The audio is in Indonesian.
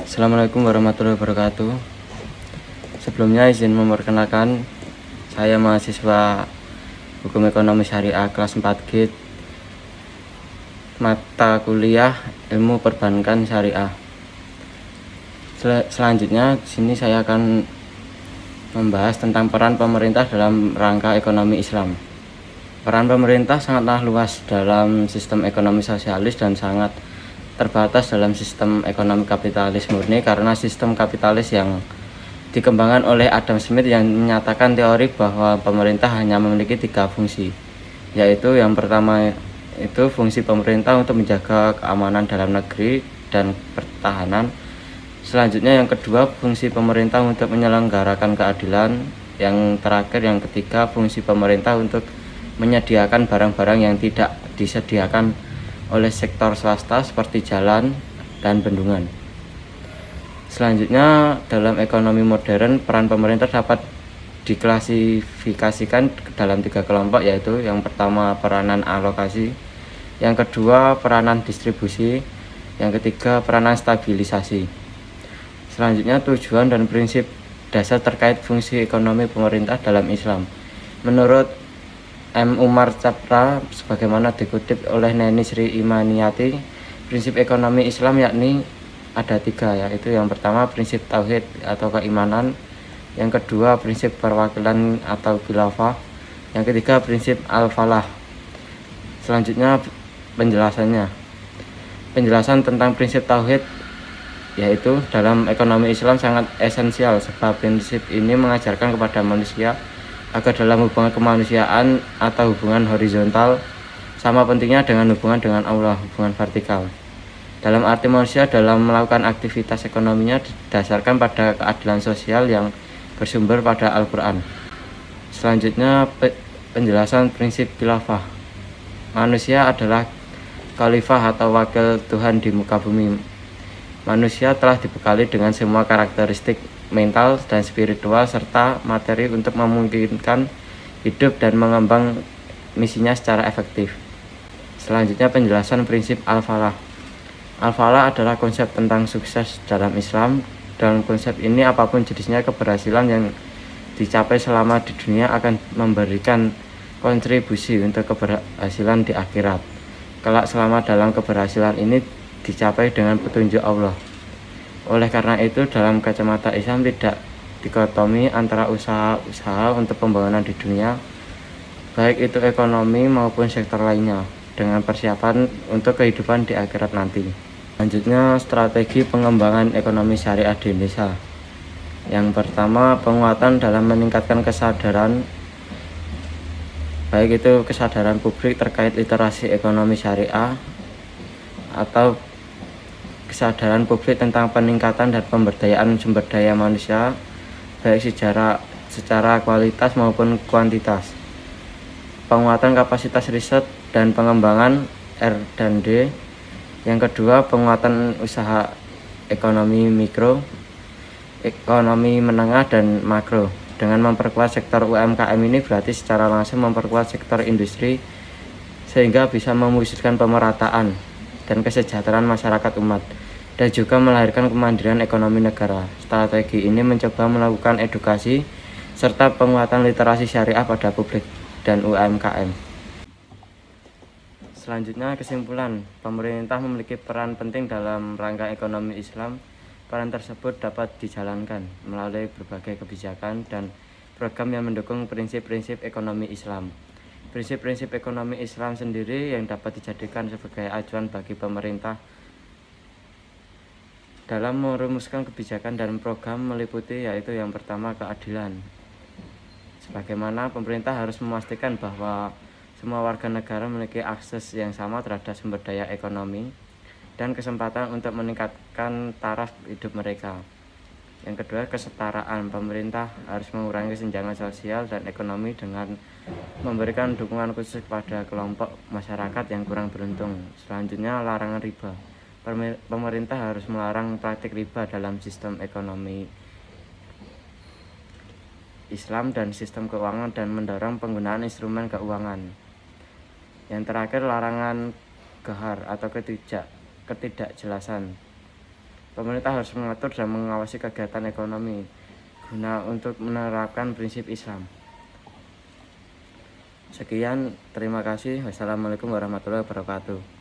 Assalamualaikum warahmatullahi wabarakatuh. Sebelumnya izin memperkenalkan, saya mahasiswa Hukum Ekonomi Syariah kelas 4G, mata kuliah Ilmu Perbankan Syariah. Selanjutnya di sini saya akan membahas tentang peran pemerintah dalam rangka ekonomi Islam. Peran pemerintah sangatlah luas dalam sistem ekonomi sosialis dan sangat terbatas dalam sistem ekonomi kapitalis murni, karena sistem kapitalis yang dikembangkan oleh Adam Smith yang menyatakan teori bahwa pemerintah hanya memiliki 3 fungsi, yaitu yang pertama itu fungsi pemerintah untuk menjaga keamanan dalam negeri dan pertahanan. Selanjutnya yang kedua, fungsi pemerintah untuk menyelenggarakan keadilan. Yang terakhir, yang ketiga, fungsi pemerintah untuk menyediakan barang-barang yang tidak disediakan oleh sektor swasta seperti jalan dan bendungan. Selanjutnya, dalam ekonomi modern, peran pemerintah dapat diklasifikasikan dalam 3 kelompok, yaitu yang pertama peranan alokasi, yang kedua peranan distribusi, yang ketiga peranan stabilisasi. Selanjutnya, tujuan dan prinsip dasar terkait fungsi ekonomi pemerintah dalam Islam. Menurut M. Umar Capra, sebagaimana dikutip oleh Neni Sri Imaniyati, prinsip ekonomi Islam yakni ada 3, yaitu yang pertama prinsip tauhid atau keimanan, yang kedua prinsip perwakilan atau khilafah, yang ketiga prinsip al-falah. Selanjutnya penjelasannya. Penjelasan tentang prinsip tauhid yaitu dalam ekonomi Islam sangat esensial, sebab prinsip ini mengajarkan kepada manusia agar dalam hubungan kemanusiaan atau hubungan horizontal sama pentingnya dengan hubungan dengan Allah, hubungan vertikal. Dalam arti manusia dalam melakukan aktivitas ekonominya didasarkan pada keadilan sosial yang bersumber pada Al-Quran. Selanjutnya penjelasan prinsip khilafah. Manusia adalah khalifah atau wakil Tuhan di muka bumi. Manusia telah dibekali dengan semua karakteristik mental dan spiritual serta materi untuk memungkinkan hidup dan mengembang misinya secara efektif. Selanjutnya penjelasan prinsip al-falah. Al-falah adalah konsep tentang sukses dalam Islam. Dalam konsep ini apapun jenisnya keberhasilan yang dicapai selama di dunia akan memberikan kontribusi untuk keberhasilan di akhirat kelak, selama dalam keberhasilan ini dicapai dengan petunjuk Allah. Oleh karena itu, dalam kacamata Islam tidak dikotomi antara usaha untuk pembangunan di dunia, baik itu ekonomi maupun sektor lainnya, dengan persiapan untuk kehidupan di akhirat nanti. Selanjutnya, strategi pengembangan ekonomi syariah di Indonesia. Yang pertama, penguatan dalam meningkatkan kesadaran, baik itu kesadaran publik terkait literasi ekonomi syariah atau kesadaran publik tentang peningkatan dan pemberdayaan sumber daya manusia, baik secara kualitas maupun kuantitas. Penguatan kapasitas riset dan pengembangan R&D. Yang kedua, penguatan usaha ekonomi mikro, ekonomi menengah dan makro. Dengan memperkuat sektor UMKM ini berarti secara langsung memperkuat sektor industri sehingga bisa mewujudkan pemerataan dan kesejahteraan masyarakat umat, dan juga melahirkan kemandirian ekonomi negara. Strategi ini mencoba melakukan edukasi serta penguatan literasi syariah pada publik dan UMKM. Selanjutnya, kesimpulan. Pemerintah memiliki peran penting dalam rangka ekonomi Islam. Peran tersebut dapat dijalankan melalui berbagai kebijakan dan program yang mendukung prinsip-prinsip ekonomi Islam. Prinsip-prinsip ekonomi Islam sendiri yang dapat dijadikan sebagai acuan bagi pemerintah dalam merumuskan kebijakan dan program meliputi, yaitu yang pertama keadilan. Sebagaimana pemerintah harus memastikan bahwa semua warga negara memiliki akses yang sama terhadap sumber daya ekonomi dan kesempatan untuk meningkatkan taraf hidup mereka. Yang kedua, kesetaraan. Pemerintah harus mengurangi kesenjangan sosial dan ekonomi dengan memberikan dukungan khusus kepada kelompok masyarakat yang kurang beruntung. Selanjutnya, larangan riba. Pemerintah harus melarang praktik riba dalam sistem ekonomi Islam dan sistem keuangan dan mendorong penggunaan instrumen keuangan. Yang terakhir, larangan gehar atau ketidakjelasan. Pemerintah harus mengatur dan mengawasi kegiatan ekonomi guna untuk menerapkan prinsip Islam. Sekian, terima kasih. Wassalamualaikum warahmatullahi wabarakatuh.